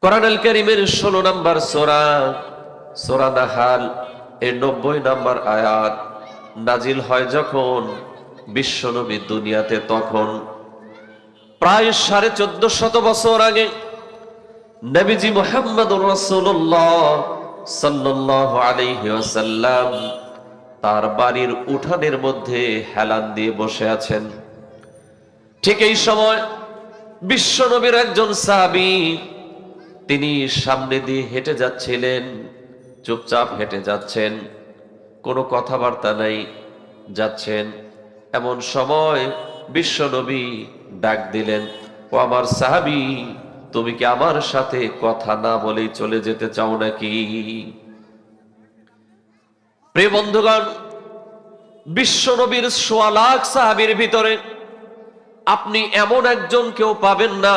কোরআনুল কারীমের 16 নম্বর সূরা সূরা নাহাল এর 90 নম্বর আয়াত নাজিল হয় যখন বিশ্বনবী দুনিয়াতে, তখন প্রায় 1450 বছর আগে নবীজি মুহাম্মদুর রাসূলুল্লাহ সাল্লাল্লাহু আলাইহি ওয়াসাল্লাম তার বাড়ির উঠানের মধ্যে হেলান দিয়ে বসে আছেন। ঠিক এই সময় বিশ্বনবীর একজন সাহাবী তিনি সামনে দিয়ে হেঁটে যাচ্ছিলেন, চুপচাপ হেঁটে যাচ্ছেন, কোনো কথাবার্তা নাই, যাচ্ছেন। এমন সময় বিশ্বনবী ডাক দিলেন, ও আমার সাহাবী, তুমি কি আমার সাথে কথা না বলেই চলে যেতে চাও নাকি? প্রিয় বন্ধুগণ, বিশ্বনবীর ১৬ লাখ সাহাবীর ভিতরে আপনি এমন একজন কেউ পাবেন না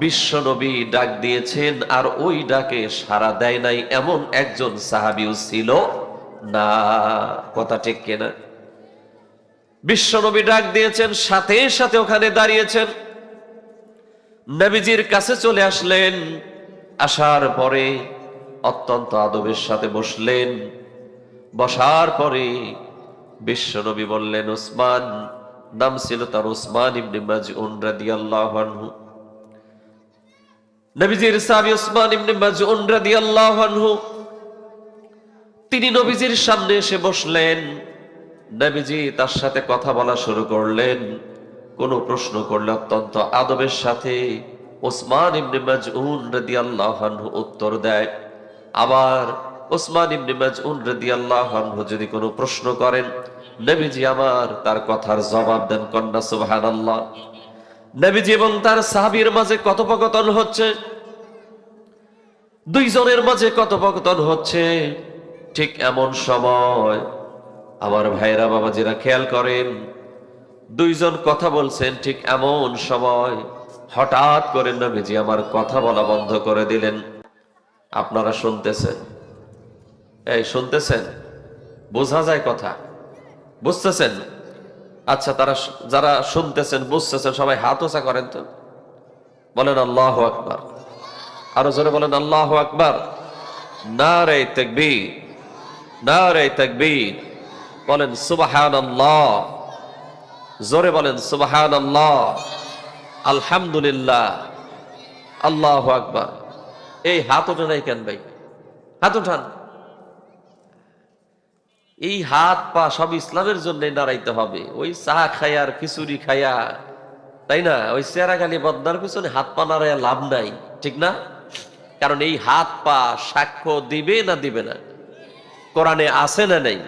বিশ্বনবী ডাক দিয়েছেন আর ওই ডাকে সাড়া দেয় নাই, এমন একজন সাহাবীও ছিল না। কথা ঠিক কিনা? বিশ্বনবী ডাক দিয়েছেন, সাথে সাথে ওখানে দাঁড়িয়েছেন, নবীজির কাছে চলে আসলেন। আসার পরে অত্যন্ত আদবের সাথে বসলেন। বসার পরে বিশ্বনবী বললেন, উসমান, নাম ছিল তার উসমান ইবনে মাজউন রাদিয়াল্লাহু আনহু। নবীজির সাহাবী উসমান ইবনে মাজউন রাদিয়াল্লাহু আনহু তিনি নবীজির সামনে এসে বসলেন। নবীজি তার সাথে কথা বলা শুরু করলেন। কোন প্রশ্ন করলে অত্যন্ত আদবের সাথে উসমান ইবনে মাজউন রাদিয়াল্লাহু আনহু উত্তর দেয়। আবার উসমান ইবনে মাজউন রাদিয়াল্লাহু আনহু যদি কোনো প্রশ্ন করেন, নবীজি আমার তার কথার জবাব দেন। কন্যা সুবহানাল্লাহ। নবীজি এবং তার সাহাবীর মাঝে কথোপকথন হচ্ছে, দুইজনের মাঝে কথোপকথন হচ্ছে। ঠিক এমন সময় আমার ভাইরা বাবাজিরা খেয়াল করেন, দুইজন কথা বলছেন, ঠিক এমন সময় হঠাৎ করে নবীজি আমার কথা বলা বন্ধ করে দিলেন। আপনারা শুনতেছেন? এই শুনতেছেন? বোঝা যায় কথা? বুঝতেছেন? আচ্ছা, তারা যারা শুনতেছেন বুঝতেছেন সবাই হাত উঁচা করেন তো, বলেন আল্লাহু আকবার। আরো জোরে বলেন আল্লাহু আকবার। নারে তাকবীর, নারে তাকবীর। বলেন সুবহানাল্লাহ, জোরে বলেন সুবহানাল্লাহ, আলহামদুলিল্লাহ, আল্লাহু আকবার। এই হাত ওঠে নাই কেন ভাই? হাত উঠান। এই হাত পা সব ইসলামের জন্য নাড়াইতে হবে। ওই চা খায়া আর খিচুড়ি খায়া, তাই না, ওই চেরাগালি বদনার পিছনে হাত পা নাড়াইয়া লাভ নাই, ঠিক না? কারণ এই হাত পা সাক্ষ্য দিবে না দিবে না? কোরআনে আছে না নাই?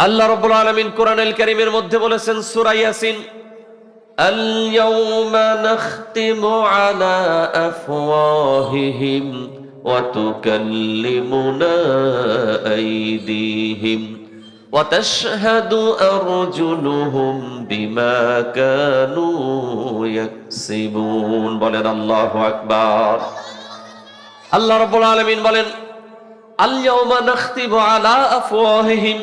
আল্লাহ রাব্বুল আলামিন কোরআনুল কারীমের মধ্যে বলেছেন, সূরা ইয়াসিন, আল ইয়াউমা নাখতিমু আলা আফওয়াহিহিম ওয়া তুকাল্লিমুনা আইদিহিম ওয়া তাশহাদু আরজুলুহুম বিমা কানু ইয়াকসিবুন। বলেন আল্লাহু আকবার। আল্লাহ রাব্বুল আলামিন বলেন, আল ইয়াউমা নাখতিমু আলা আফওয়াহিহিম,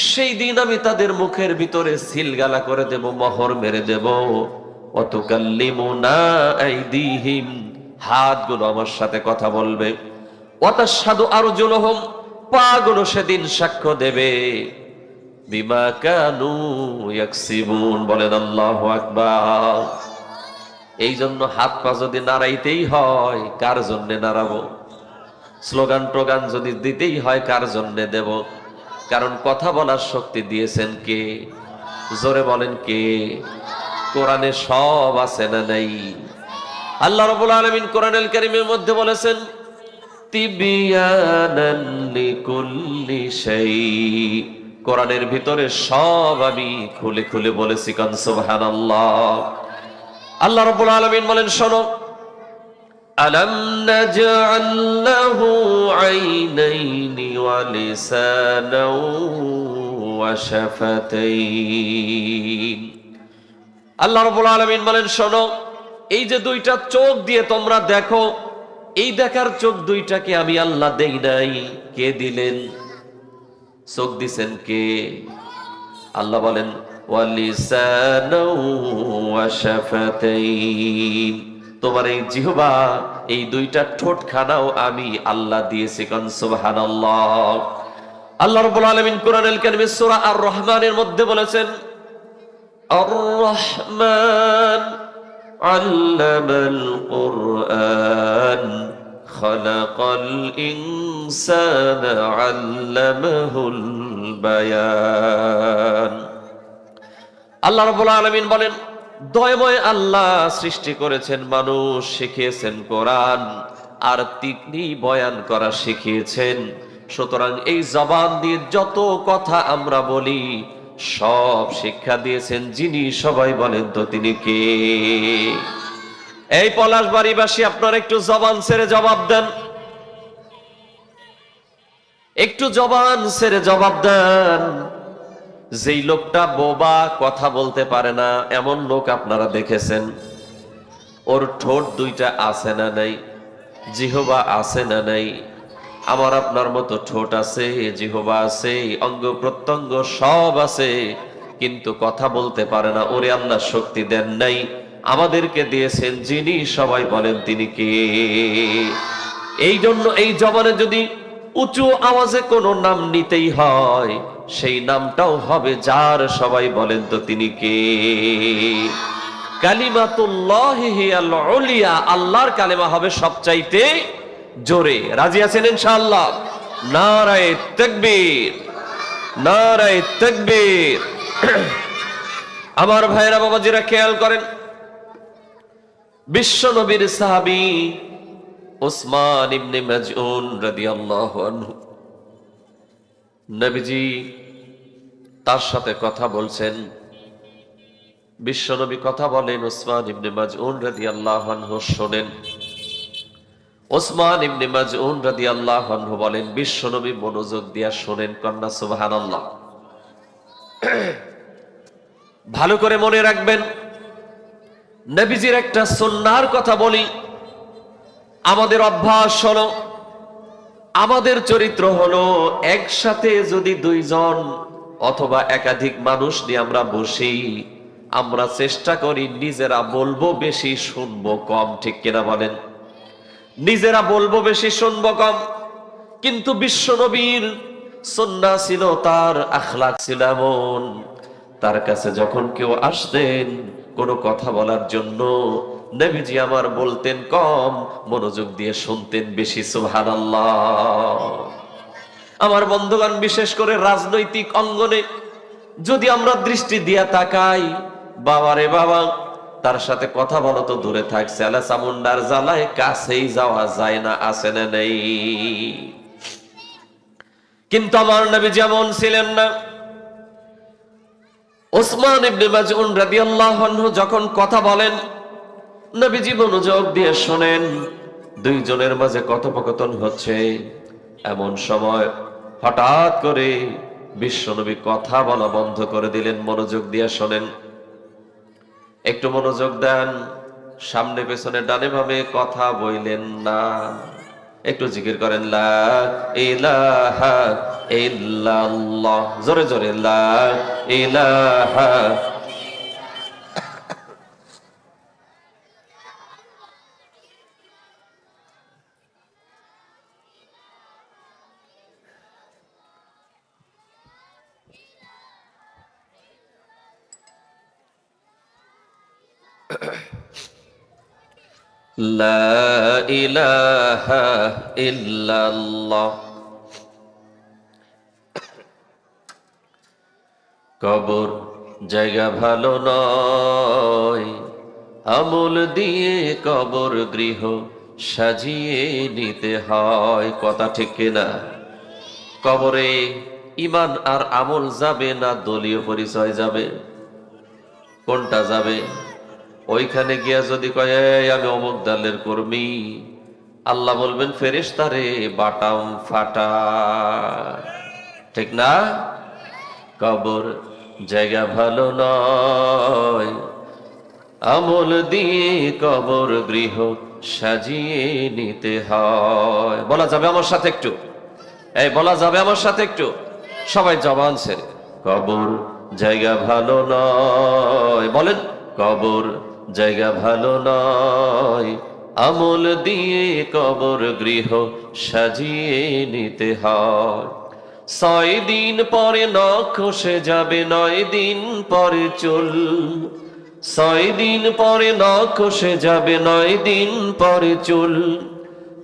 সেই দিন আমি তাদের মুখের ভিতরে সিলগালা করে দেব, মোহর মেরে দেব। ওয়া তুকাল্লিমুনা আইদিহিম, হাতগুলো আমার সাথে কথা বলবে। ওয়া তাশহাদু আরজুলুহুম, পাগুলো সেদিন সাক্ষ্য দেবে। বিমা কানু ইয়াকসিবুন। বলেন আল্লাহু আকবার। এই জন্য হাত পা যদি নাড়াইতেই হয়, কার জন্য নাড়াবো? স্লোগান টোগান যদি দিতেই হয়, কার জন্য দেব? কারণ কথা বলার শক্তি দিয়েছেন কে? জোরে বলেন কে? কোরআনে সব আছে না নাই? আল্লাহ রাব্বুল আলামিন কোরআনুল কারীমের মধ্যে বলেছেন, তিবিয়ানান লিকুল্লি শাই, কোরআনের ভিতরে সব আমি খুলে খুলে বলেছি। কান সুবহানাল্লাহ। আল্লাহ রাব্বুল আলামিন বলেন, শোনো, আলাম নাজআল লাহু আইনাইনি ওয়া লিসানাও ওয়া শাফাতাইন। আল্লাহ রাব্বুল আলামিন বলেন, শোনো, এই যে দুইটা চোখ দিয়ে তোমরা দেখো, এই দেখার চোখ দুইটাকে আমি আল্লাহ দেই নাই। কে দিলেন? চোখ দিছেন কে? আল্লাহ বলেন, ওয়া লিসানাও ওয়া শাফাতাইন, তোমার এই জিহবা, এই দুইটা ঠোঁট খানাও আমি আল্লাহ দিয়েছি। কোন সুবহানাল্লাহ। আল্লাহ রাব্বুল আলামিন কোরআনুল কারীমে সূরা আর রহমানের মধ্যে বলেছেন, আর রহমান আল্লামাল কুরআন খালাকাল ইনসানা আল্লামাহুল বায়ান। আল্লাহ রাব্বুল আলামিন বলেন, দয়াময় আল্লাহ সৃষ্টি করেছেন মানুষ, শিখিয়েছেন কোরআন, আর তিনি বয়ান করা শিখিয়েছেন। সুতরাং এই জবান দিয়ে যত কথা আমরা বলি সব শিক্ষা দিয়েছেন যিনি, সবাই বলেন তো তিনি কে? এই পলাশবাড়িবাসী, আপনারা একটু জবান ছেড়ে জবাব দেন, একটু জবান ছেড়ে জবাব দেন। যেই লোকটা বোবা, কথা বলতে পারে না, এমন লোক আপনারা দেখেছেন? ওর ঠোঁট দুইটা আছে না নাই? জিহবা আছে না নাই? আমার আপনার মতো ঠোঁট আছে, জিহবা আছে, অঙ্গ প্রত্যঙ্গ সব আছে, কিন্তু কথা বলতে পারে না। ওরে আল্লাহ শক্তি দেন নাই, আমাদেরকে দিয়েছেন যিনি, সবাই বলেন তিনি কে? এই জন্য এই জবানে যদি উঁচু আওয়াজে কোনো নাম নিতেই হয়, সেই নামটাও হবে যার, সবাই বলেন তো তিনি কে? কালিমাতুল্লাহি হিয়াল উলিয়া, আল্লাহর কালেমা হবে সবচাইতে জোরে। রাজি আছেন ইনশাআল্লাহ? নারায়ে তাকবীর, নারায়ে তাকবীর। আমার ভাইরা বাবাজিরা খেয়াল করেন, বিশ্ব নবীর সাহাবী উসমান ইবনে মাজউন রাদিয়াল্লাহু আনহু, নবীজি তার সাথে কথা বলছেন। বিশ্বনবী কথা বলেন, উসমান ইবনে মাজউন রাদিয়াল্লাহু আনহু শোনেন। উসমান ইবনে মাজউন রাদিয়াল্লাহু আনহু বলেন, বিশ্বনবী মনোযোগ দিয়া শোনেন। কন্যা সুবহানাল্লাহ। ভালো করে মনে রাখবেন, নবীজির একটা সুন্নাহর কথা বলি। আমাদের অভ্যাস হলো, আমাদের চরিত্র হলো, একসাথে যদি দুইজন অথবা একাধিক মানুষ নিয়ে আমরা বসি, আমরা চেষ্টা করি নিজেরা বলবো বেশি, শুনবো কম। ঠিক কিনা বলেন? নিজেরা বলবো বেশি, শুনবো কম। কিন্তু বিশ্বনবীর সুন্নাহ ছিল, তার আখলাক ছিল এমন, তার কাছে যখন কেউ আসতেন কোনো কথা বলার জন্য, নবীজি আমার বলতেন কম, মনোযোগ দিয়ে শুনতেন বেশি। সুবহানাল্লাহ। আমার বন্ধুগণ, বিশেষ করে রাজনৈতিক অঙ্গনে যদি আমরা দৃষ্টি দিয়া তাকাই, বাবারে বাবা, তার সাথে কথা বলা তো দূরে থাক, সেলা চামুন্ডার জ্বালায় কাছেই যাওয়া যায় না, আছে না নেই? কিন্তু আমার নবী যেমন ছিলেন না। উসমান ইবনে মাজউন রাদিয়াল্লাহু আনহু যখন কথা বলেন, নবীজি মনোযোগ দিয়ে শোনেন। দুইজনের মাঝে কথোপকথন হচ্ছে, এমন সময় হঠাৎ করে বিশ্বনবী কথা বলা বন্ধ করে দিলেন। মনোযোগ দিয়ে শোনেন, একটু মনোযোগ দেন। সামনে পেছনে ডানে বামে কথা বইলেন না, একটু জিকির করেন, লা ইলাহা ইল্লাল্লাহ, জোরে জোরে, লা ইলাহা। লা ইলাহা ইল্লাল্লাহ। কবর জায়গা ভালো নয়, আমল দিয়ে কবর গৃহ সাজিয়ে নিতে হয়। কথা ঠিক কিনা? কবরে ঈমান আর আমল যাবে না, দলীয় পরিচয় যাবে? কোনটা যাবে? ওইখানে গিয়া যদি কয় আমি অমুক দলের কর্মী, আল্লাহ বলবেন ফেরেশতারে বাটাম ফাটা। ঠিক না? কবর জায়গা ভালো নয়, আমল দিয়ে কবর গৃহ সাজিয়ে নিতে হয়। বলা যাবে আমার সাথে একটু? এই বলা যাবে আমার সাথে একটু? সবাই জবান ছেড়ে, কবর জায়গা ভালো নয়, বলেন, কবর জায়গা ভালো নয়, আমল দিয়ে কবর গৃহ সাজিয়ে নিতে হয়। 6 দিন পরে নখ খসে যাবে, 9 দিন পরে চুল। 6 দিন পরে নখ খসে যাবে, 9 দিন পরে চুল।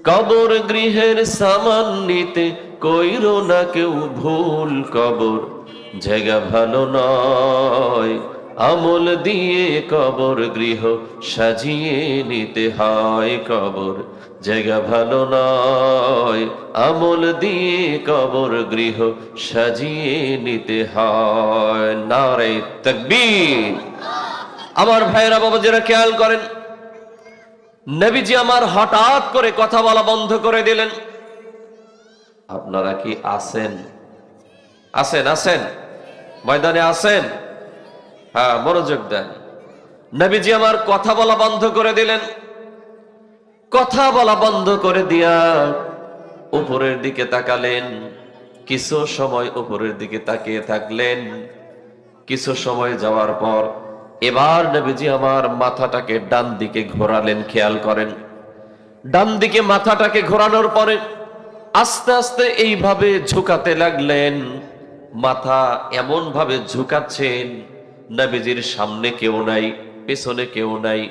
কবর গৃহের সামান নিতে কইরো না কেউ ভুল, কবর জায়গা ভালো নয়, আমল দিয়ে কবর গৃহ সাজিয়ে নিতে হয়। কবর জায়গা ভালো নয়, আমল দিয়ে কবর গৃহ সাজিয়ে নিতে হয়। নারে তাকবীর। আমার ভাইরা বাবাজিরা খেয়াল করেন, নবীজি আমার হঠাৎ করে কথা বলা বন্ধ করে দিলেন। আপনারা কি আছেন? আছেন? আছেন ময়দানে আছেন? হ্যাঁ, মনোযোগ দেন। নবীজি আমার কথা বলা বন্ধ করে দিলেন। কথা বলা বন্ধ করে দিয়া উপরের দিকে তাকালেন। কিছু সময় উপরের দিকে তাকিয়ে থাকলেন। কিছু সময় যাওয়ার পর এবার নবীজি আমার মাথাটাকে ডান দিকে ঘোরালেন। খেয়াল করেন, ডান দিকে মাথাটাকে ঘোরানোর পরে আস্তে আস্তে এইভাবে ঝুঁকাতে লাগলেন। মাথা এমন ভাবে ঝুঁকাচ্ছেন, নবীজির সামনে কেউ নাই, পেছনে কেউ নাই,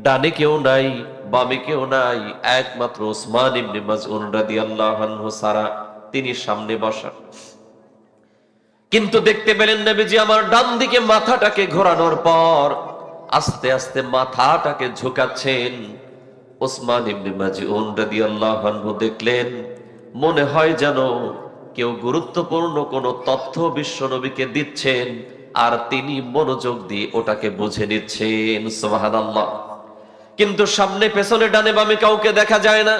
ডানে কেউ নাই, বামে কেউ নাই, একমাত্র উসমান ইবনে মাযউন রাদিয়াল্লাহু আনহু ছাড়া তিনি সামনে বসা। কিন্তু দেখতে পেলেন নবীজি আমার ডান দিকে মাথাটাকে ঘোরানোর পর আস্তে আস্তে মাথাটাকে ঝুঁকাচ্ছেন। উসমান ইবনে মাযউন রাদিয়াল্লাহু আনহু দেখলেন, মনে হয় যেন কেউ গুরুত্বপূর্ণ কোনো তথ্য বিশ্বনবীকে দিচ্ছেন, আর তিনি মনোযোগ দিয়ে ওটাকে বুঝে নিচ্ছেন। সুবহানাল্লাহ। কিন্তু সামনে পেছনে ডানে বামে কাউকে দেখা যায় না।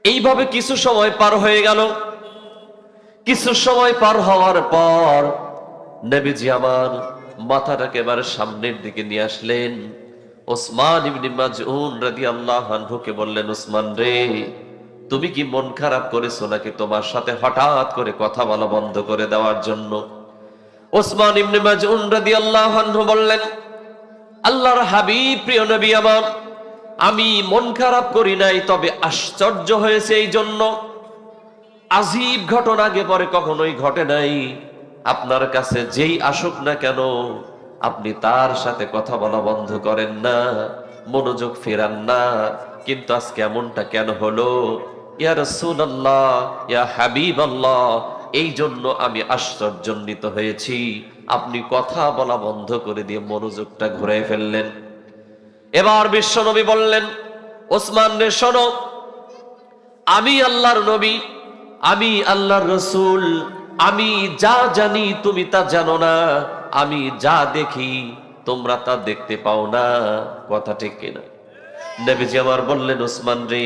এইভাবে কিছু সময় পার হয়ে গেল। কিছু সময় পার হওয়ার পর নবীজি আমার মাথাটাকে এবার সামনের দিকে নিয়ে আসলেন। ওসমান ইবনে মাযউন রাদিয়াল্লাহু আনহুকে বললেন, ওসমান রে, তুমি কি মন খারাপ করেছো নাকি তোমার সাথে হঠাৎ করে কথা বলা বন্ধ করে দেওয়ার জন্য? ওসমান ইবনে মাযউন রাদিয়াল্লাহু আনহু বললেন, আল্লাহর হাবিব, প্রিয় নবী আমার, আমি মন খারাপ করি নাই, তবে আশ্চর্য হয়েছে এই জন্য। আজীব ঘটনা আগে পরে কখনোই ঘটে নাই। আপনার কাছে যেই আসুক না কেন, আপনি তার সাথে কথা বলা বন্ধ করেন না, মনোযোগ ফেরান না। কিন্তু আজকে এমনটা কেন হলো? ইয়া রাসূলুল্লাহ, ইয়া হাবিবাল্লাহ, এই জন্য আমি আশ্চর্যান্বিত হয়েছি। আপনি কথা বলা বন্ধ করে দিয়ে মনোযোগটা ঘুরে ফেললেন। এবার বিশ্বনবী বললেন, ওসমান রে শোনো, আমি আল্লাহর নবী, আমি আল্লাহর রাসূল, আমি যা জানি তুমি তা জানো না, আমি যা দেখি তোমরা তা দেখতে পাও না। কথা ঠিক কিনা? নবীজি আমার বললেন, ওসমান রে,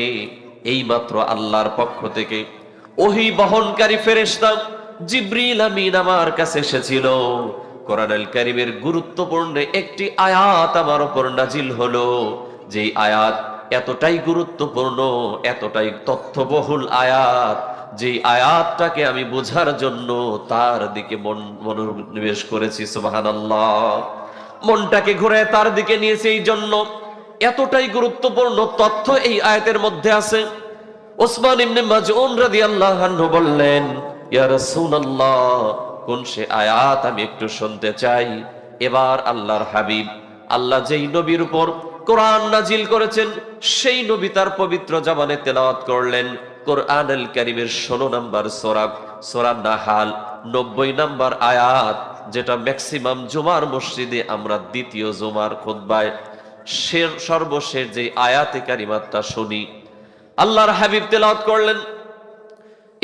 এই মাত্র আল্লাহর পক্ষ থেকে ওহী বহনকারী ফেরেশতা জিবরিল আমিন আমার কাছে এসেছিল। কোরআনুল কারীমের গুরুত্বপূর্ণ একটি আয়াত আমার উপর নাজিল হলো, যেই আয়াত এতটাই গুরুত্বপূর্ণ, এতটাই তথ্যবহুল আয়াত, যেই আয়াতটাকে আমি বোঝার জন্য তার দিকে মনোনিবেশ করেছি। সুবহানাল্লাহ। মনটাকে ঘুরে তার দিকে নিয়েছে, এই জন্য এতটাই গুরুত্বপূর্ণ তথ্য এই আয়াতের মধ্যে আছে। ওসমান ইবনে মাযউন রাদিয়াল্লাহু আনহু বললেন, ইয়া রাসূলুল্লাহ, কোন সে আয়াত আমি একটু শুনতে চাই। এবার আল্লাহর হাবিব, আল্লাহ যেই নবীর উপর কোরআন নাজিল করেছেন, সেই নবী তার পবিত্র জবানে তেলাওয়াত করলেন কোরআনুল কারীমের 16 নম্বর সূরা, সূরা নাহাল 90 নম্বর আয়াত, যেটা ম্যাক্সিমাম জুমার মসজিদে আমরা দ্বিতীয় জুমার খুতবায় সর্বশেষ যে আয়াতে কারিমাতটা শুনি। আল্লাহর হাবিব তেলাওয়াত করলেন,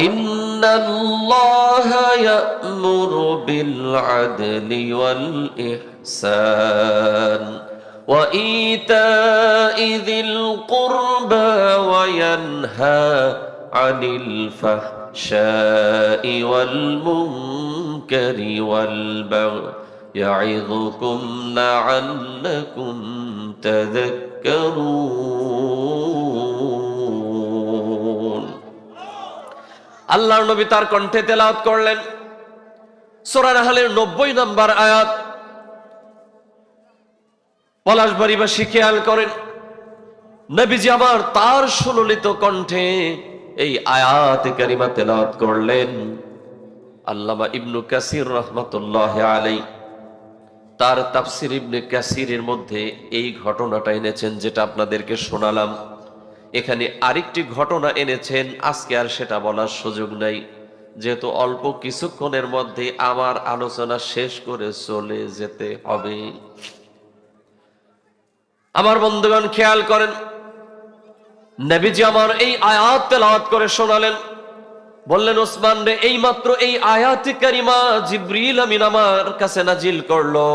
ইন্নাল্লাহা ইয়া'মুরু বিল আদলি ওয়াল ইহসান ওয়া ইতা'i যিল কুরবা ওয়া ইয়ানহা আনিল ফাহশাই ওয়াল মুনকারি ওয়াল বাগই ইয়া'ইযুকুম লা'আল্লাকুম তাযাক্কারুন। আল্লাহর নবী তার কণ্ঠে তেলাওয়াত করলেন। সূরা নাহলের 90 নম্বর আয়াত, পলাশবাড়িবাসী খেয়াল করেন, নবীজি আমার তার সুললিত কণ্ঠে এই আয়াতে কারিমা তেলাওয়াত করলেন। আল্লামা ইবনু কাসির রাহমাতুল্লাহি আলাইহি তার তাফসির ইবনে কাসিরের মধ্যে এই ঘটনাটা এনেছেন যেটা আপনাদেরকে শোনালাম। এখানে আরেকটি ঘটনা এনেছেন, আজকে আর সেটা বলার সুযোগ নাই, যেহেতু অল্প কিছুক্ষণের মধ্যে আমার আলোচনা শেষ করে চলে যেতে হবে। আমার বন্ধুগণ খেয়াল করেন, নবীজি আমার এই আয়াত তেলাওয়াত করে শোনালেন। বললেন, ওসমান রে, এই মাত্র এই আয়াতে কারিমা জিবরিল আমিন আমার কাছে নাজিল করলো।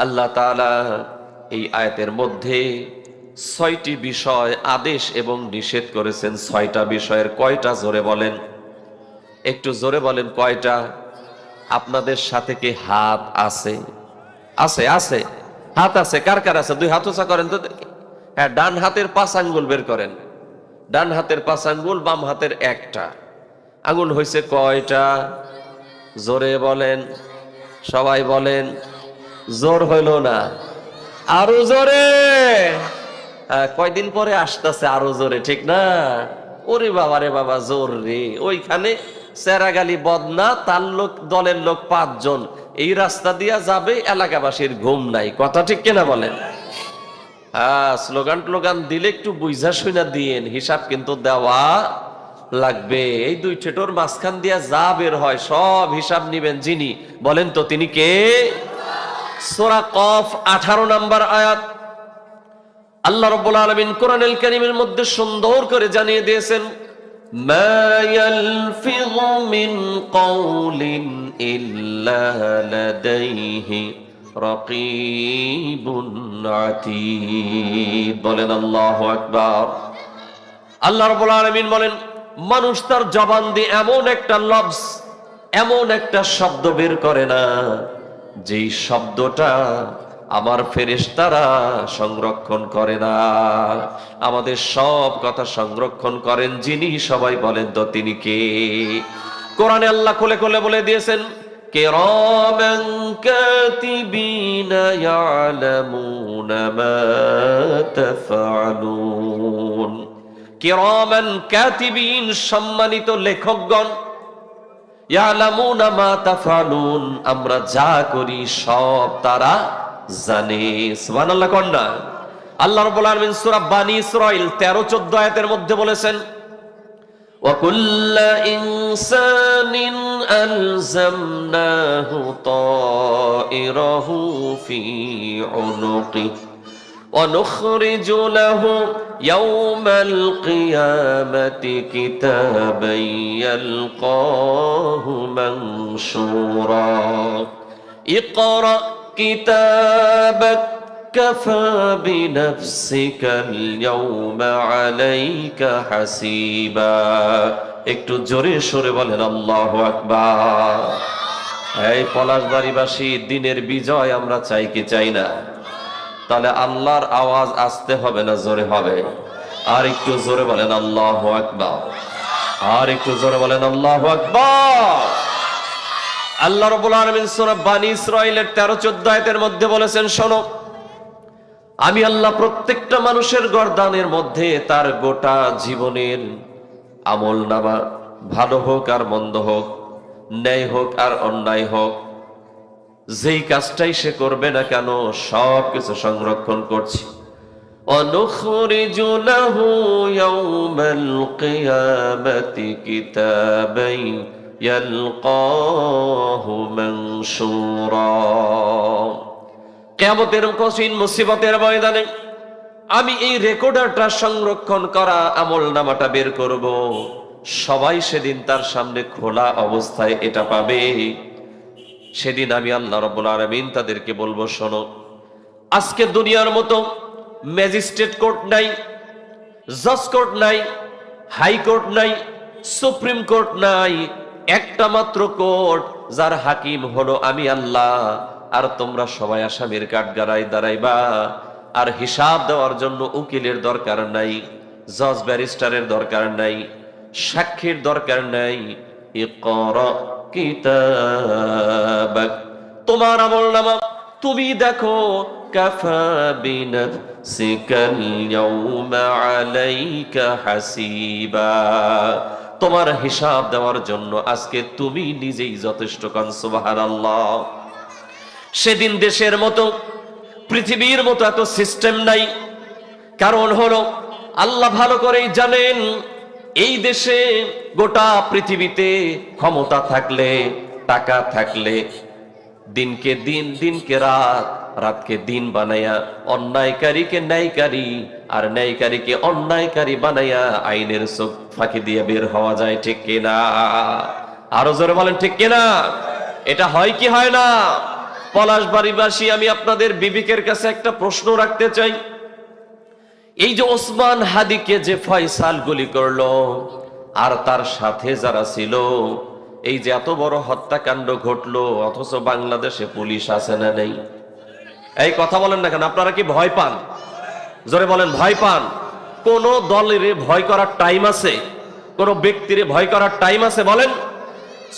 আল্লাহ তাআলা এই আয়াতের মধ্যে ৬টি বিষয় আদেশ এবং নিষেধ করেছেন। ৬টা বিষয়ের কয়টা জোরে বলেন, একটু জোরে বলেন কয়টা? আপনাদের সাথে কি হাত আছে? আছে আছে, হাত আছে। কার কার আছে? দুই হাত উঁচা করেন তো দেখি। হ্যাঁ, ডান হাতের ৫ আঙ্গুল বের করেন। ডান হাতের ৫ আঙ্গুল, বাম হাতের একটা আঙ্গুল হয়েছে কয়টা? জোরে বলেন, সবাই বলেন। জোর হইল না, আরো জোরে। কয়দিন পরে আসতেছে আরো জোরে, ঠিক না? ওরে বাবা রে বাবা, জোর রে। ওইখানে চেরাগালি বদনা, তার লোক, দলের লোক ৫ জন এই রাস্তা দিয়া যাবে, এলাকাবাসীর ঘুম নাই। কথা ঠিক কিনা বলেন? হ্যাঁ, স্লোগান টোগান দিলে একটু বুঝা শুনা দিয়েন, হিসাব কিন্তু দেওয়া লাগবে। এই দুই ঠেটোর মাঝখান দিয়া যা বের হয় সব হিসাব নিবেন। যিনি বলেন তো তিনি কে? সূরা কফ ১৮ নম্বর আয়াত। আল্লাহ রাব্বুল আলামিন কোরআনুল কারীমের মধ্যে সুন্দর করে জানিয়ে দিয়েছেন, মা ইয়ালফিযু মিন কাওলিন ইল্লা লাদাইহি রাকীবুন আতীদ। বলেন আল্লাহু আকবার। আল্লাহ রাব্বুল আলামিন বলেন, মানুষ তার জবান দিয়ে এমন একটা লফজ, এমন একটা শব্দ বের করে না, যেই শব্দটা আমার ফেরেশতারা সংরক্ষণ করে না। আমাদের সব কথা সংরক্ষণ করেন যিনি, সবাই বলেন তো তিনি কে? কোরআনে আল্লাহ খুলে খুলে বলে দিয়েছেন, কিরামান কাতিবিনা ইয়ালামুনা মা তাফআলুন। কিরামান কাতিবিন, সম্মানিত লেখকগণ, ইয়ালামুনা মা তাফআলুন, আমরা যা করি সব তারা জানে। সুবহানাল্লাহ কন্যা। আল্লাহ রাব্বুল আলামিন সূরা বানী ইসরাঈল 13-14 আয়াতের মধ্যে বলেছেন, ওয়া কুল্লা ইনসানিন আলজামনাহু তায়রাহু ফি উনুকি ওয়া নুখরিজু লাহু ইয়াওমাল কিয়ামাতি কিতাবান ইয়ালকাহু মানশুরা ইকরা কিতাবাক কাফা বিনাফসিকাল ইয়াওমা আলাইকা হাসিবা। একটু জোরে সরে বলেন আল্লাহু আকবার। এই পলাশবাড়িবাসী, দিনের বিজয় আমরা চাই কি চাই না? তাহলে আল্লাহর আওয়াজ আসতে হবে না জোরে হবে? আর একটু জোরে বলেন আল্লাহু আকবার। আর একটু জোরে বলেন আল্লাহু আকবার। আল্লাহ রাব্বুল আলামিন সূরা বানী ইসরাঈলের 13-14 আয়াতের মধ্যে বলেছেন, শোনো, আমি আল্লাহ প্রত্যেকটা মানুষের গর্দানের মধ্যে তার গোটা জীবনের আমলনামা, ভালো হোক আর মন্দ হোক, ন্যায় হোক আর অন্যায় হোক, যেই কাজটাই সে করবে না কেন সব কিছু সংরক্ষণ করছি। অনুখরিজু লাহু ইয়াওমাল কিয়ামাতি কিতাবান ইয়ালকাহু মানশুরা। কিয়ামতের কঠিন মুসিবতের ময়দানে আমি এই রেকর্ডারটা সংরক্ষণ করা আমলনামাটা বের করব। সবাই সেদিন তার সামনে খোলা অবস্থায় এটা পাবে। সেদিন আমি আল্লাহ রাব্বুল আলামিন তাদেরকে বলবো, শোনো, আজকে দুনিয়ার মতো ম্যাজিস্ট্রেট কোর্ট নাই, জজ কোর্ট নাই, হাই কোর্ট নাই, সুপ্রিম কোর্ট নাই। একটা মাত্র কোর্ট, যার হাকিম হলো আমি আল্লাহ। আর তোমরা সবাই আসামির কাঠগড়ায় দাঁড়াইবা। আর হিসাব দেওয়ার জন্য উকিলের দরকার নাই, জজ ব্যারিস্টারের দরকার নাই, সাক্ষীর দরকার নাই। ইকরা কিতাবাক, তোমার আমলনামা তুমি দেখো কাফা বিনাফসিকাল ইয়াউমা আলাইকা হাসিবা। তোমার হিসাব দেওয়ার জন্য আজকে তুমি নিজেই যথেষ্ট। কান সুবহানাল্লাহ। সেদিন দেশের মতো পৃথিবীর মতো এত সিস্টেম নাই। কারণ হলো আল্লাহ ভালো করেই জানেন এই দেশে গোটা পৃথিবীতে ক্ষমতা থাকলে, টাকা থাকলে দিনকে দিন, দিনকে রাত, রাতকে দিন বানায়া অন্যায়কারীকে ন্যায়কারী আর ন্যায়কারীকে অন্যায়কারী বানায়া আইনের চোখ ফাঁকি দিয়ে বের হওয়া যায়। ঠিক কিনা? আরো জোরে বলেন ঠিক কিনা? এটা হয় কি হয় না? পলাশবাড়িবাসী, আমি আপনাদের বিবেকের কাছে একটা প্রশ্ন রাখতে চাই। এই যে ওসমান হাদিকে যে ফয়সাল গুলি করলো আর তার সাথে যারা ছিল, এই যে এত বড় হত্যাকাণ্ড ঘটলো, অথচ বাংলাদেশে পুলিশ আছে না নেই? এই কথা বলেন না কেন? আপনারা কি ভয় পান? জোরে বলেন, ভয় পান? কোন দলের ভয় করার টাইম আছে? কোন ব্যক্তির ভয় করার টাইম আছে? বলেন।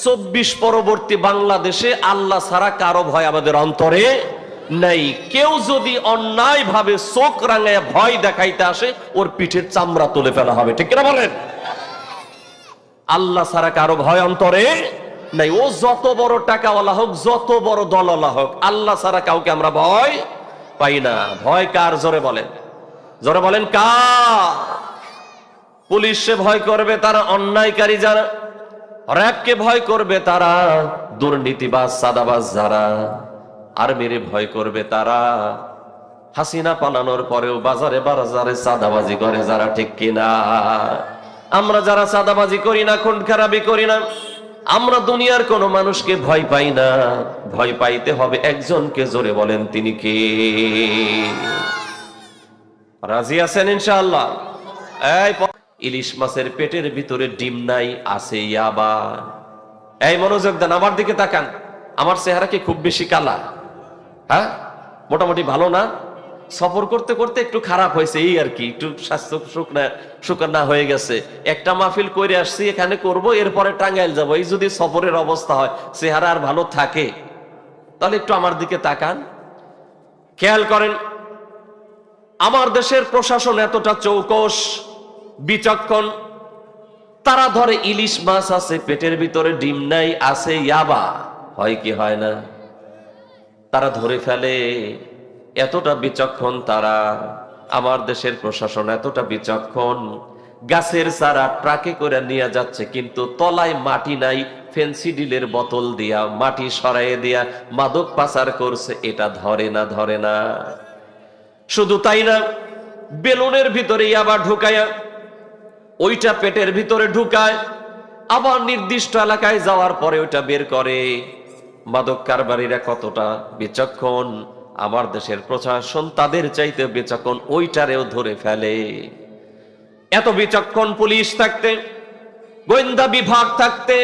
24 পরবর্তী বাংলাদেশে আল্লাহ ছাড়া কারো ভয় আমাদের অন্তরে নাই। কেউ যদি অন্যায় ভাবে চোখ রাঙায় ভয় দেখাইতে আসে, ওর পিঠের চামড়া তুলে ফেলা হবে। ঠিক কিনা বলেন? আল্লাহ ছাড়া কারো ভয় অন্তরে নাই। ও যত বড় টাকাওয়ালা হোক, যত বড় দলওয়ালা হোক, আল্লাহ ছাড়া কাউকে আমরা ভয় পাই না। ভয় কার? জোরে বলেন, জোরে বলেন, কার? পুলিশে ভয় করবে তারা অন্যায়কারী যারা, র্যাবকে ভয় করবে তারা দুর্নীতিবাজ সাদাবাজ যারা, আর্মিরে ভয় করবে তারা হাসিনা পালানোর পরেও বাজারে বাজারে সাদাবাজি করে যারা। ঠিক কিনা? আমরা যারা সাদাবাজি করি না, খুন খারাপি করি না, আমরা দুনিয়ার কোন মানুষকে ভয় পাই না। ভয় পাইতে হবে একজনকে। জোরে বলেন, তিনি কে? রাজি আছেন ইনশাআল্লাহ? এই ইলিশ মাছের পেটের ভিতরে ডিম নাই, আছে ইয়াবা। এই মনোযোগ দেন, আমার দিকে তাকান। আমার চেহারা কি খুব বেশি কালা? হ্যাঁ, মোটামুটি ভালো না? সফর করতে করতে একটু খারাপ হয়েছে, এই আর কি, একটু স্বাস্থ্য শুকনা হয়ে গেছে। একটা মাহফিল করে আসছি, এখানে করব, এরপরে টাঙ্গাইল যাব। এই যদি সফরের অবস্থা হয়, চেহারা আর ভালো থাকে, তাহলে একটু আমার দিকে তাকান, খেয়াল করেন। আমার দেশের প্রশাসন এতটা চৌকস, বিচক্ষণ, তারা ধরে ইলিশ মাছ আছে, পেটের ভিতরে ডিম নাই, আছে ইয়াবা। হয় কি হয় না? তারা ধরে ফেলে। এতটা বিচক্ষণ তারা, আমার দেশের প্রশাসন এতটা বিচক্ষণ, গাছের চারা ট্রাকে করে নিয়ে যাচ্ছে, কিন্তু তলায় মাটি নাই, ফেন্সিডিলের বোতল দিয়া মাটি সরাইয়ে দিয়া মাদক পাচার করছে। এটা ধরে না? ধরে না। শুধু তাই না, বেলুনের ভিতরে আবার ঢুকায়া ওইটা পেটের ভিতরে ঢুকায়, আবার নির্দিষ্ট এলাকায় যাওয়ার পরে ওইটা বের করে। মাদক কারবারীরা কতটা বিচক্ষণ, আমার দেশের প্রশাসন তাদের চাইতে বিচক্ষণ, ওইটারেও ধরে ফেলে। এত বিচক্ষণ পুলিশ থাকতে, গোয়েন্দা বিভাগ থাকতে,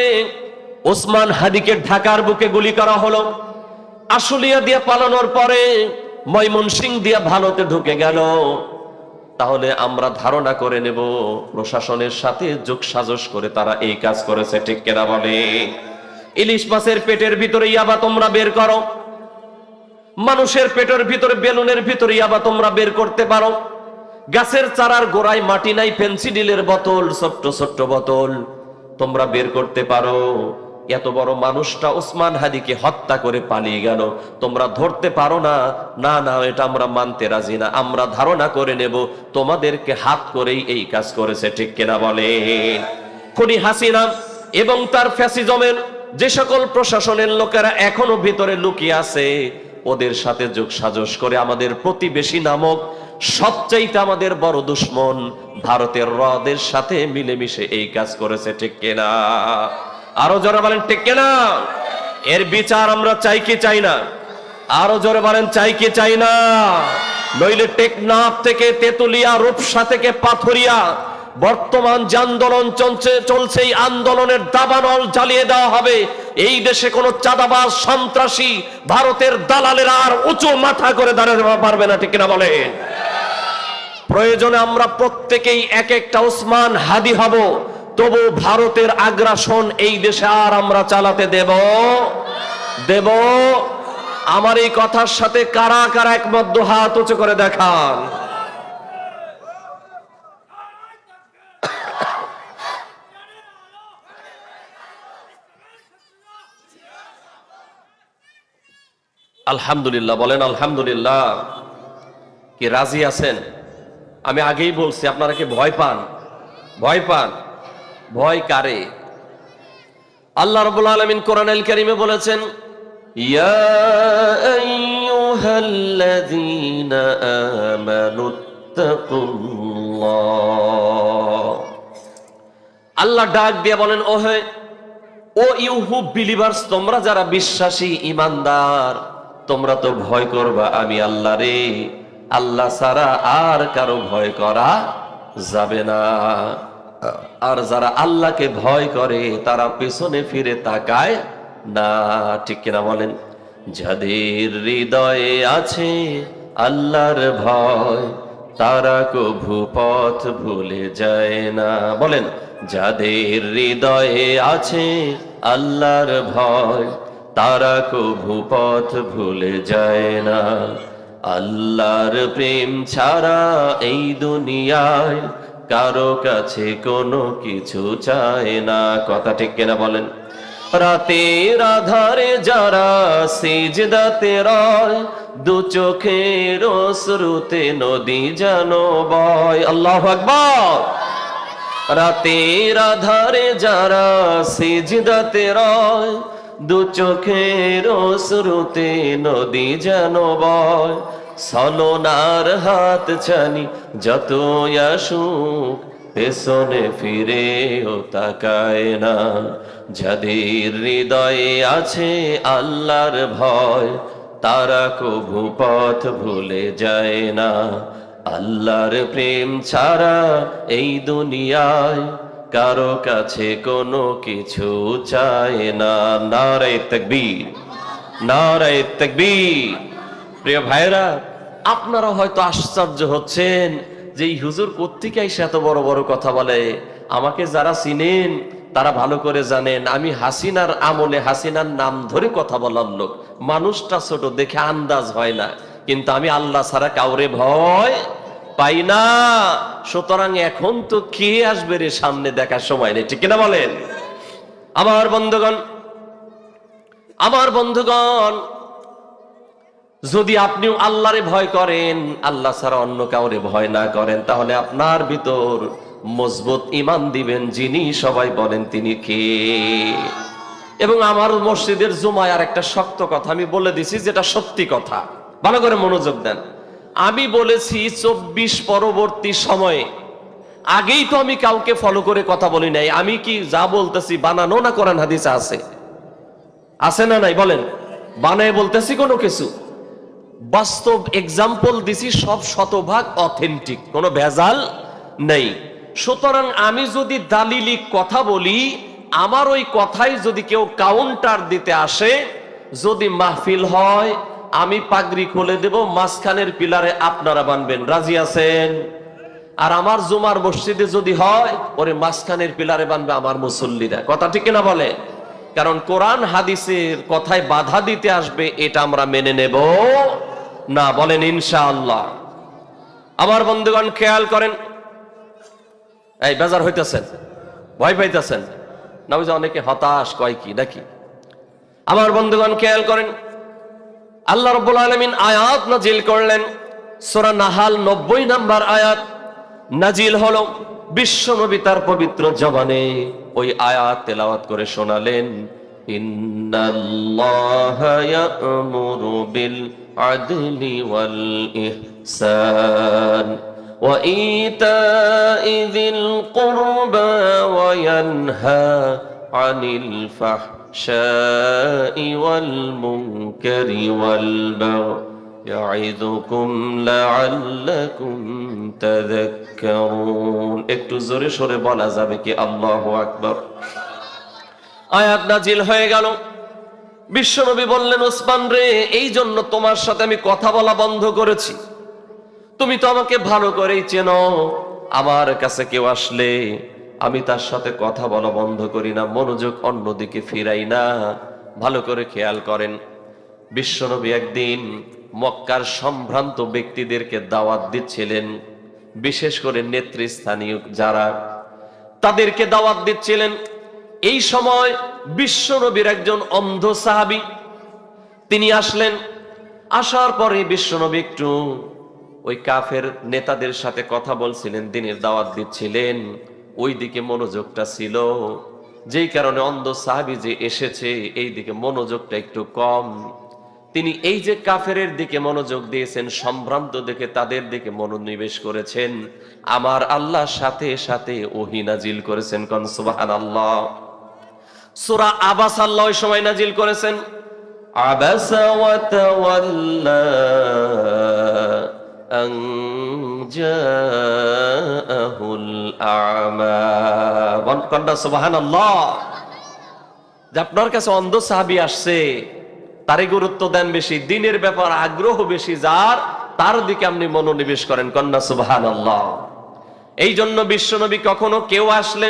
ওসমান হাদিকে ঢাকার বুকে গুলি করা হলো। আশুলিয়া দিয়া পালানোর পরে ময়মনসিংহ দিয়া ভারতে ঢুকে গেল। তাহলে আমরা ধারণা করে নেব প্রশাসনের সাথে যোগসাজশ করে তারা এই কাজ করেছে। ঠিক কিনা বলে? ইলিশ মাছের পেটের ভিতরে ইয়াবা তোমরা বের করো, মানুষের পেটের ভিতরে, বেলুনের ভিতরে ইয়াবা তোমরা বের করতে পারো। গাছের চারার গোড়ায় মাটি নাই, ফেন্সিডিলের বোতল, ছোট্ট ছোট্ট বোতল তোমরা বের করতে পারো। এত বড় মানুষটা ওসমান হাদিকে হত্যা করে পালিয়ে গেল, তোমরা ধরতে পারো না? না না, এটা আমরা মানতে রাজি না। আমরা ধারণা করে নেব তোমাদেরকে হাত করেই এই কাজ করেছে। ঠিক কিনা বলে? খুনি হাসিনা এবং তার ফ্যাসিজমের যে সকল প্রশাসনের লোকেরা এখনো ভিতরে লুকিয়ে আছে, ওদের সাথে যোগসাজশ করে আমাদের প্রতিবেশী নামক সবচাইতে আমাদের বড় দুশ্মন ভারতের রদের সাথে মিলেমিশে এই কাজ করেছে। ঠিক কিনা? আরো জোরে বলেন ঠিক কিনা? এর বিচার আমরা চাই কি চাই না? আরো জোরে বলেন, চাই কি চাই না? নইলে টেকনাফ থেকে তেতুলিয়া, রূপসা থেকে পাথরিয়া বর্তমান যে আন্দোলন চলছে, এই আন্দোলনের দাবানল জ্বালিয়ে দেওয়া হবে। এই দেশে কোন চাঁদাবাজ, সন্ত্রাসী, ভারতের দালালেরা আর উঁচু মাথা করে দাঁড়াতে পারবে না। ঠিক কিনা বলে? প্রয়োজনে আমরা প্রত্যেকেই এক একটা ওসমান হাদি হব, তবু ভারতের আগ্রাসন এই দেশে আর আমরা চালাতে দেব আমার এই কথার সাথে কারা কারা একমত হাত উঁচু করে দেখান। আলহামদুলিল্লাহ বলেন আলহামদুলিল্লাহ। কি রাজি আছেন? আমি আগেই বলছি, আপনারা কি ভয় পান? ভয় পান? ভয় কারে? আল্লাহ রাব্বুল আলামিন কোরআনুল কারীমে বলেছেন, ইয়া আইয়ুহাল্লাযীনা আমানুত্তাকুল্লাহ। আল্লাহ ডাক দিয়ে বলেন, ও ইউ হু বিলিভার্স, তোমরা যারা বিশ্বাসী ঈমানদার, তোমরা তো ভয় করবা আমি আল্লাহ রে। আল্লাহ ছাড়া আর কারো ভয় করা যাবে না। আর যারা আল্লাহকে ভয় করে তারা পেছনে ফিরে তাকায় না। ঠিক কিনা বলেন? যাদের হৃদয়ে আছে আল্লাহর ভয়, তারা কভু পথ ভুলে যায় না। বলেন, যাদের হৃদয়ে আছে আল্লাহর ভয়, তারা কভু পথ ভুলে যায় না। আল্লাহর প্রেম ছাড়া এই দুনিয়ায় কারো কাছে কোনো কিছু চায় না। কথা ঠিক কিনা বলেন? রাতের আধারে যারা সিজদাতে রয়, দু চোখের অশ্রুতে নদী যেন বয়। আল্লাহু আকবার। রাতের আধারে যারা সিজদাতে রয়, দু চোখের অশ্রুতে নদী যেন বয়। ছলনার হাত ছানি যত আসুক, পেছনে ফিরেও তাকায় না। যাদের হৃদয়ে আছে আল্লাহর ভয়, তারা কভু পথ ভুলে যায় না। আল্লাহর প্রেম ছাড়া এই দুনিয়ায় কারো কাছে কোনো কিছু চায় না। নারে তাকবীর, নারে তাকবীর। প্রিয় ভাইরা, আপনারা হয়তো আশ্চর্য হচ্ছেন যে এই হুজুর কোত্থেকে এসে এত বড় বড় কথা বলে। আমাকে যারা চিনেন তারা ভালো করে জানেন আমি হাসিনার আমলে হাসিনার নাম ধরে কথা বলার লোক। মানুষটা ছোট দেখে আন্দাজ হয় না, কিন্তু আমি আল্লাহ ছাড়া কাউরে ভয় পাই না। সুতরাং এখন তো কে আসবে রে সামনে, দেখার সময় নেই। ঠিক কিনা বলেন? আমার বন্ধুগণ, আমার বন্ধুগণ, যদি আপনিও আল্লাহরে ভয় করেন, আল্লাহ ছাড়া অন্য কাউরে ভয় না করেন, তাহলে আপনার ভিতর মজবুত ঈমান দিবেন যিনি সবাই বলেন তিনি কে। এবং আমার মসজিদের জুমায় আর একটা শক্ত কথা আমি বলে দিছি, যেটা সত্যি কথা, ভালো করে মনোযোগ দেন। আমি বলেছি 24 পরবর্তী সময়ে, আগেই তো আমি কাউকে ফলো করে কথা বলি নাই। আমি কি যা বলতেছি বানানো না কোরআন হাদিসে আছে? আছে না নাই বলেন? বানায় বলতেছি কোনো কিছু? বাস্তব এক্সাম্পল দিছি, সব শতভাগ অথেন্টিক, কোনো ভেজাল নেই। সুতরাং আমি যদি দালিলিক কথা বলি, আমার ওই কথাই যদি কেউ কাউন্টার দিতে আসে, যদি মাহফিল হয় আমি পাগড়ি খুলে দেব, মাঝখানের পিলারে আপনারা বানবেন। রাজি আছেন? আর আমার জুমার মসজিদে যদি হয়, ওরে মাঝখানের পিলারে বানবে আমার মুসল্লিরা। কথা ঠিক কিনা বলে? কারণ কোরআন হাদিসের কথায় বাধা দিতে আসবে, এটা আমরা মেনে নেব না। বলেন ইনশাআল্লাহ। আমার বন্ধুগণ খেয়াল করেন, এই বেজার হইতেছেন, ভয় পাইতেছেন না? ওই যে অনেকে হতাশ কয় কি নাকি? আমার বন্ধুগণ খেয়াল করেন, আল্লাহ রাব্বুল আলামিন আয়াত নাজিল করলেন। সূরা নাহাল 90 নম্বর আয়াত নাজিল হলো। বিশ্বনবী তার পবিত্র জবানে ওই আয়াত তেলাওয়াত করে শোনালেন, ইন্নাল্লাহা ইয়া'মুরু বিল আদলি ওয়াল ইহসান ওয়া ইতা'i যিল কুরবা ওয়া ইয়ানহা আনিল ফাহশাই ওয়াল মুনকারি ওয়াল বাগই ইয়াইযুকুম লাআল্লাকুম তাযাক্কারুন। একটু জোরে সরে বলা যাবে কি আল্লাহু আকবার? আয়াত নাজিল হয়ে গেল। বিশ্বনবী বললেন, ওসমান রে, এই জন্য তোমার সাথে আমি কথা বলা বন্ধ করেছি। তুমি তো আমাকে ভালো করেই চেনো। আমার কাছে কেউ আসলে আমি তার সাথে কথা বলা বন্ধ করি না, মনোযোগ অন্যদিকে ফিরাই না। ভালো করে খেয়াল করেন, বিশ্বনবী একদিন মক্কার সম্ভ্রান্ত ব্যক্তিদেরকে দাওয়াত দিচ্ছিলেন, বিশেষ করে নেতৃস্থানীয় যারা, তাদেরকে দাওয়াত দিচ্ছিলেন। এই সময় বিশ্বনবীর একজন অন্ধ সাহাবী তিনি আসলেন। আসার পরে বিশ্বনবী একটু ওই কাফের নেতাদের সাথে কথা বলছিলেন, দিনের দাওয়াত দিচ্ছিলেন, ওই দিকে মনোযোগটা ছিল, যেই কারণে অন্ধ সাহাবী যে এসেছে এই দিকে মনোযোগটা একটু কম। তিনি এই যে কাফেরের দিকে মনোযোগ দিয়েছেন, সম্ভ্রান্ত দেখে তাদের দিকে মনোনিবেশ করেছেন, আমার আল্লাহ সাথে সাথে ওহী নাজিল করেছেন। কোন সুবহানাল্লাহ। সূরা আবাস আল্লাহ ওই সময় নাজিল করেছেন, আবাসা ওয়া তাওয়াল্লা আন জাআহুল আ'মা। কন্যা সুবহানাল্লাহ। যে আপনার কাছে অন্ধ সাহাবী আসছে, তারই গুরুত্ব দেন বেশি, দ্বীনের ব্যাপার আগ্রহ বেশি যার, তার দিকে আপনি মনোনিবেশ করেন। কন্যা সুবহানাল্লাহ। এই জন্য বিশ্বনবী কখনো কেউ আসলে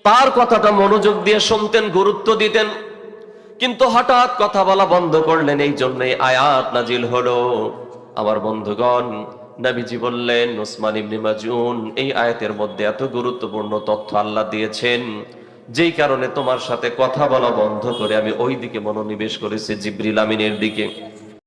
তার কথাটা মনোযোগ দিয়ে শুনতেন, গুরুত্ব দিতেন। কিন্তু হঠাৎ কথা বলা বন্ধ করলেন, এই জন্যই আয়াত নাজিল হলো। আমার বন্ধুগণ, নবীজি বললেন, উসমান ইবনে মাজউন, এই আয়াতের মধ্যে এত গুরুত্বপূর্ণ তথ্য আল্লাহ দিয়েছেন, যেই কারণে তোমার সাথে কথা বলা বন্ধ করে আমি ওই দিকে মনোনিবেশ করেছি, জিবরিল আমিনের দিকে।